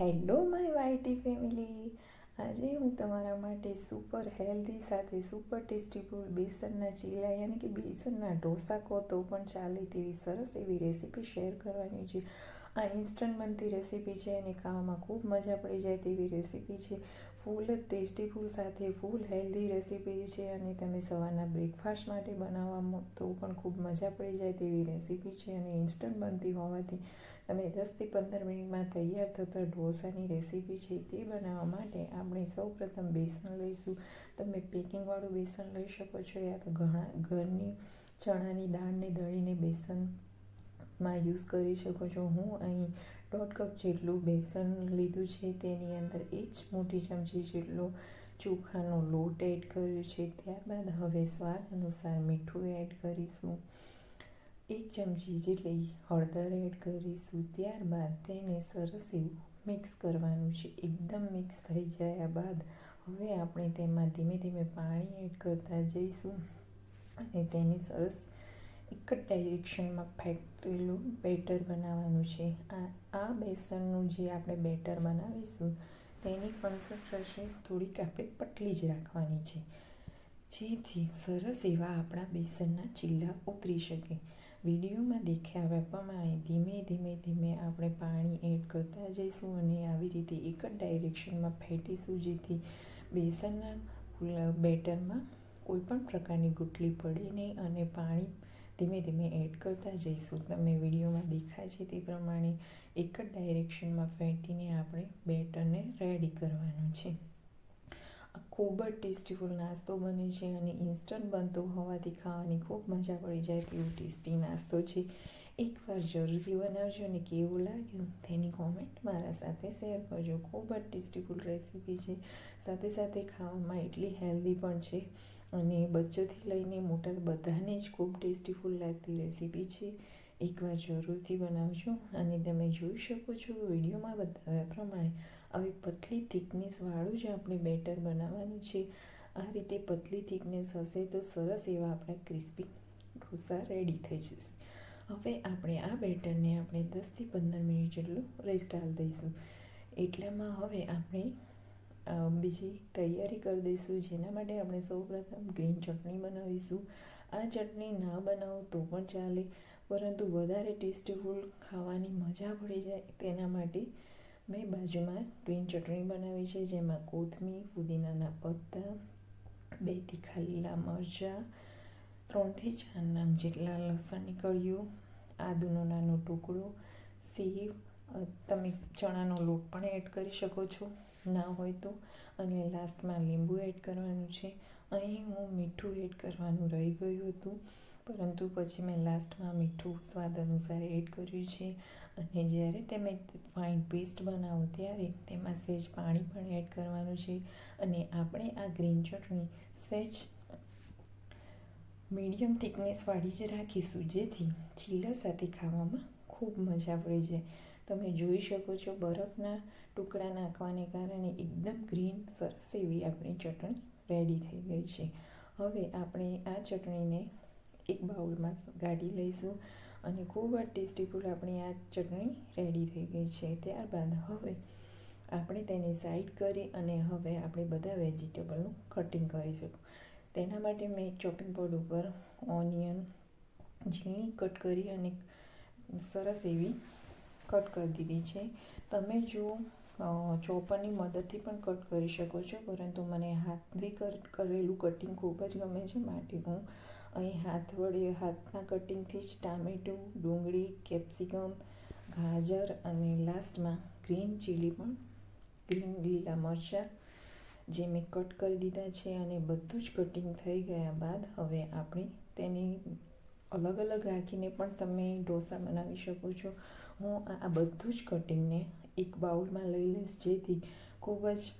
Hello my YT family, આજે હું તમારા માટે સુપર હેલ્ધી સાથે સુપર ટેસ્ટી ફૂડ બેસનના ચીલા યાની કે બેસનના ઢોસા કહો તો પણ ચાલે તેવી સરસ એવી રેસીપી શેર કરવાની છે. આ ઇન્સ્ટન્ટ બનતી રેસીપી છે અને ખાવામાં ખૂબ મજા પડી જાય તેવી રેસીપી છે. ફૂલ ટેસ્ટી ફૂડ સાથે ફૂલ હેલ્ધી રેસીપી છે અને તમે સવારના બ્રેકફાસ્ટ માટે બનાવવા તો પણ ખૂબ મજા પડી જાય તેવી રેસીપી છે અને ઇન્સ્ટન્ટ બનતી હોવાથી તમે 10થી 15 મિનિટમાં તૈયાર થતા ઢોસાની રેસીપી છે. તે બનાવવા માટે આપણે સૌપ્રથમ બેસન લઈશું. તમે પેકિંગવાળું બેસન લઈ શકો છો યા તો ઘરની ચણાની દાળને દળીને બેસનમાં યુઝ કરી શકો છો. હું અહીં 1.5 કપ જેટલું બેસન લીધું છે. તેની અંદર 1 મોટી ચમચી જેટલો ચોખાનો લોટ એડ કર્યો છે. ત્યારબાદ હવે સ્વાદ અનુસાર મીઠું એડ કરીશું. 1 ચમચી જેટલી હળદર એડ કરીશું. ત્યારબાદ તેને સરસ એવું મિક્સ કરવાનું છે. એકદમ મિક્સ થઈ ગયા બાદ હવે આપણે તેમાં ધીમે ધીમે પાણી એડ કરતા જઈશું અને તેને સરસ એક જ ડાયરેક્શનમાં ફેટેલું બેટર બનાવવાનું છે. આ બેસનનું જે આપણે બેટર બનાવીશું તેની કન્સિસ્ટન્સી થોડીક આપણે પતલી જ રાખવાની છે, જેથી સરસ એવા આપણા બેસનના ચીલા ઉતરી શકે. વિડીયોમાં દેખાવ્યા પ્રમાણે ધીમે ધીમે આપણે પાણી એડ કરતા જઈશું અને આવી રીતે એક જ ડાયરેક્શનમાં ફેટીશું, જેથી બેસનના બેટરમાં કોઈ પણ પ્રકારની ગુટલી પડે નહીં અને પાણી ધીમે ધીમે એડ કરતા જઈશું. તમે વિડીયોમાં દેખાય છે તે પ્રમાણે એક જ ડાયરેક્શનમાં ફેટીને આપણે બેટરને રેડી કરવાનું છે. ખૂબ જ ટેસ્ટીફુલ નાસ્તો બને છે અને ઇન્સ્ટન્ટ બનતો હોવાથી ખાવાની ખૂબ મજા પડી જાય તેવો ટેસ્ટી નાસ્તો છે. એકવાર જરૂરથી બનાવજો અને કેવું લાગ્યું તેની કોમેન્ટ મારા સાથે શેર કરજો. ખૂબ જ ટેસ્ટીફુલ રેસીપી છે, સાથે સાથે ખાવામાં એટલી હેલ્ધી પણ છે અને બચ્ચોથી લઈને મોટા બધાને જ ખૂબ ટેસ્ટીફુલ લાગતી રેસીપી છે. એકવાર જરૂરથી બનાવજો અને તમે જોઈ શકો છો વિડીયોમાં બતાવ્યા પ્રમાણે આવી પતલી થિકનેસવાળું જ આપણે બેટર બનાવવાનું છે. આ રીતે પતલી થિકનેસ હશે તો સરસ એવા આપણા ક્રિસ્પી ઢોસા રેડી થઈ જશે. હવે આપણે આ બેટરને આપણે 10થી 15 મિનિટ જેટલું રેસ્ટ આપી દઈશું. એટલામાં હવે આપણે બીજી તૈયારી કરી દઈશું, જેના માટે આપણે સૌપ્રથમ ગ્રીન ચટણી બનાવીશું. આ ચટણી ના બનાવો તો પણ ચાલે, પરંતુ વધારે ટેસ્ટીફુલ ખાવાની મજા પડી જાય તેના માટે મેં બાજુમાં ગ્રીન ચટણી બનાવી છે, જેમાં કોથમીર, પુદીનાના પત્તા, 2 તીખા લીલા મરચાં, 3થી 4 નંગ જેટલા લસણની કળીઓ, આદુનો નાનો ટુકડો, સેવ, તમે ચણાનો લોટ પણ એડ કરી શકો છો ના હોય તો, અને લાસ્ટમાં લીંબુ એડ કરવાનું છે. અહીં હું મીઠું એડ કરવાનું રહી ગયું હતું, પરંતુ પછી મેં લાસ્ટમાં મીઠું સ્વાદ અનુસાર એડ કર્યું છે. અને જ્યારે તમે ફાઇન પેસ્ટ બનાવો ત્યારે તેમાં સહેજ પાણી પણ એડ કરવાનું છે. અને આપણે આ ગ્રીન ચટણી સહેજ મીડિયમ થિકનેસવાળી જ રાખીશું, જેથી ચીલા સાથે ખાવામાં ખૂબ મજા પડી જાય. તમે જોઈ શકો છો બરફના ટુકડા નાખવાને કારણે એકદમ ગ્રીન સરસ એવી આપણી ચટણી રેડી થઈ ગઈ છે. હવે આપણે આ ચટણીને એક બાઉલમાં કાઢી લઈશું અને ખૂબ જ ટેસ્ટીફુલ આપણી આ ચટણી રેડી થઈ ગઈ છે. ત્યારબાદ હવે આપણે તેને સાઈડ કરી અને હવે આપણે બધા વેજીટેબલનું કટિંગ કરીશું. તેના માટે મેં એક ચોપિંગ બોર્ડ ઉપર ઓનિયન ઝીણી કટ કરી અને સરસ એવી કટ કરી દીધી છે. તમે જો ચોપરની મદદથી પણ કટ કરી શકો છો, પરંતુ મને હાથથી કરેલું કટિંગ ખૂબ જ ગમે છે, માટે હું અહીં હાથના કટિંગથી જ ટામેટું, ડુંગળી, કેપ્સિકમ, ગાજર અને લાસ્ટમાં ગ્રીન ચીલી પણ લીલા મરચાં જે મેં કટ કરી દીધા છે અને બધું જ કટિંગ થઈ ગયા બાદ હવે આપણે તેને અલગ અલગ રાખીને પણ તમે ઢોસા બનાવી શકો છો. હું આ બધું જ કટિંગને એક બાઉલમાં લઈ લઈશ, જેથી ખૂબ જ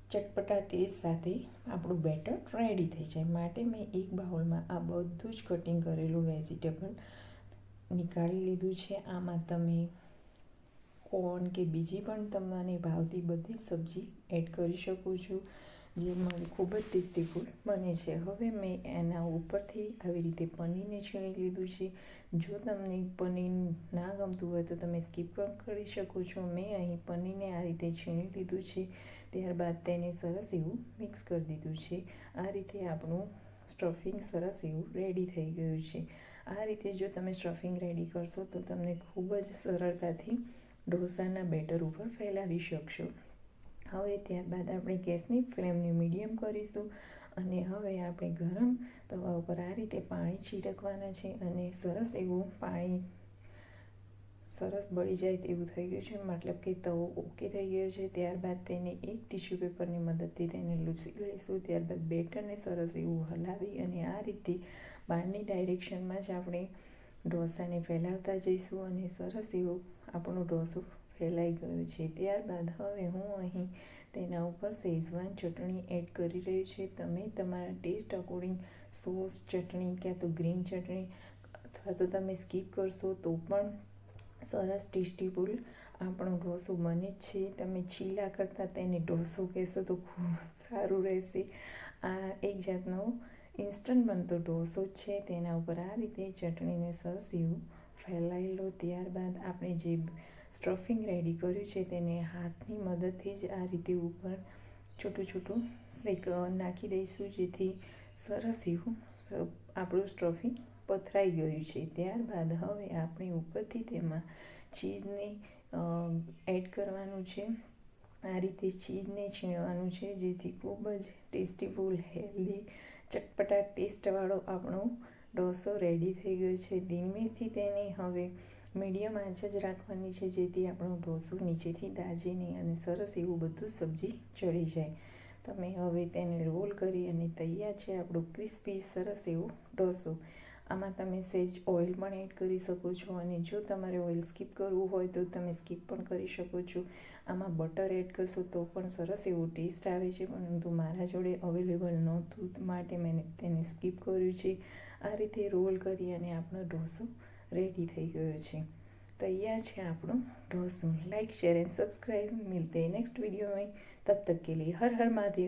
ચટપટા ટેસ્ટ સાથે આપણું બેટર રેડી થઈ જાય. માટે મેં એક બાઉલમાં આ બધું જ કટિંગ કરેલું વેજીટેબલ નીકાળી લીધું છે. આમાં તમે કોર્ન કે બીજી પણ તમને ભાવતી બધી સબ્જી એડ કરી શકો છો. જે મારી ખૂબ જ ટેસ્ટીફુલ બને છે. હવે મેં એના ઉપરથી આવી રીતે પનીરને છીણી લીધું છે. જો તમને પનીર ના ગમતું હોય તો તમે સ્કીપ પણ કરી શકો છો. મેં અહીં પનીરને આ રીતે છીણી લીધું છે. ત્યારબાદ તેને સરસ એવું મિક્સ કરી દીધું છે. આ રીતે આપણું સ્ટફિંગ સરસ એવું રેડી થઈ ગયું છે. આ રીતે જો તમે સ્ટફિંગ રેડી કરશો તો તમને ખૂબ જ સરળતાથી ઢોસાના બેટર ઉપર ફેલાવી શકશો. હવે ત્યારબાદ આપણે ગેસની ફ્લેમને મીડિયમ કરીશું અને હવે આપણે ગરમ તવા ઉપર આ રીતે પાણી છિડકવાના છે અને સરસ એવું પાણી સરસ બળી જાય તેવું થઈ ગયું છે, મતલબ કે તવો ઓકે થઈ ગયો છે. ત્યારબાદ તેને એક ટીશ્યુ પેપરની મદદથી તેને લૂછી લઈશું. ત્યારબાદ બેટરને સરસ એવું હલાવી અને આ રીતે બહારની ડાયરેક્શનમાં જ આપણે ઢોસાને ફેલાવતા જઈશું અને સરસ એવું આપણું ઢોસું ફેલાઈ ગયું છે. ત્યારબાદ હવે હું અહીં તેના ઉપર શેઝવાન ચટણી એડ કરી રહી છું. તમે તમારા ટેસ્ટ અકોર્ડિંગ સોસ, ચટણી ક્યાં તો ગ્રીન ચટણી અથવા તો તમે સ્કીપ કરશો તો પણ સરસ ટેસ્ટીફુલ આપણું ઢોસું બને છે. તમે ચીલા કરતાં તેને ઢોસો કહેશો તો ખૂબ સારું રહેશે. આ એક જાતનો ઇન્સ્ટન્ટ બનતો ઢોસો છે. તેના ઉપર આ રીતે ચટણીને સરસ એવું ફેલાવી લો. ત્યારબાદ આપણે જે સ્ટફિંગ રેડી કર્યું છે તેને હાથની મદદથી જ આ રીતે ઉપર છોટું છોટું નાખી દઈશું, જેથી સરસ એવું આપણું સ્ટફિંગ પથરાઈ ગયું છે. ત્યારબાદ હવે આપણે ઉપરથી તેમાં ચીઝને એડ કરવાનું છે. આ રીતે ચીઝને છીણવાનું છે, જેથી ખૂબ જ ટેસ્ટીફુલ, હેલ્ધી, ચટપટા ટેસ્ટવાળો આપણો ઢોસો રેડી થઈ ગયો છે. ધીમેથી તેને હવે મીડિયમ આંચ જ રાખવાની છે, જેથી આપણું ઢોસું નીચેથી દાઝે નહીં અને સરસ એવું બધું સબ્જી ચડી જાય. તમે હવે તેને રોલ કરી અને તૈયાર છે આપણું ક્રિસ્પી સરસ એવું ઢોસો. આમાં તમે સહેજ ઓઇલ પણ એડ કરી શકો છો અને જો તમારે ઓઇલ સ્કીપ કરવું હોય તો તમે સ્કીપ પણ કરી શકો છો. આમાં બટર એડ કરશો તો પણ સરસ એવું ટેસ્ટ આવે છે, પરંતુ મારા જોડે અવેલેબલ નહોતું માટે મેં તેને સ્કીપ કર્યું છે. આ રીતે રોલ કરી અને આપણો ઢોસો રેડી થઈ ગયો છે. तैयार है આપણું ઢોસું. Like share and subscribe. मिलते हैं नेक्स्ट वीडियो में. तब तक के लिए हर हर महादेव.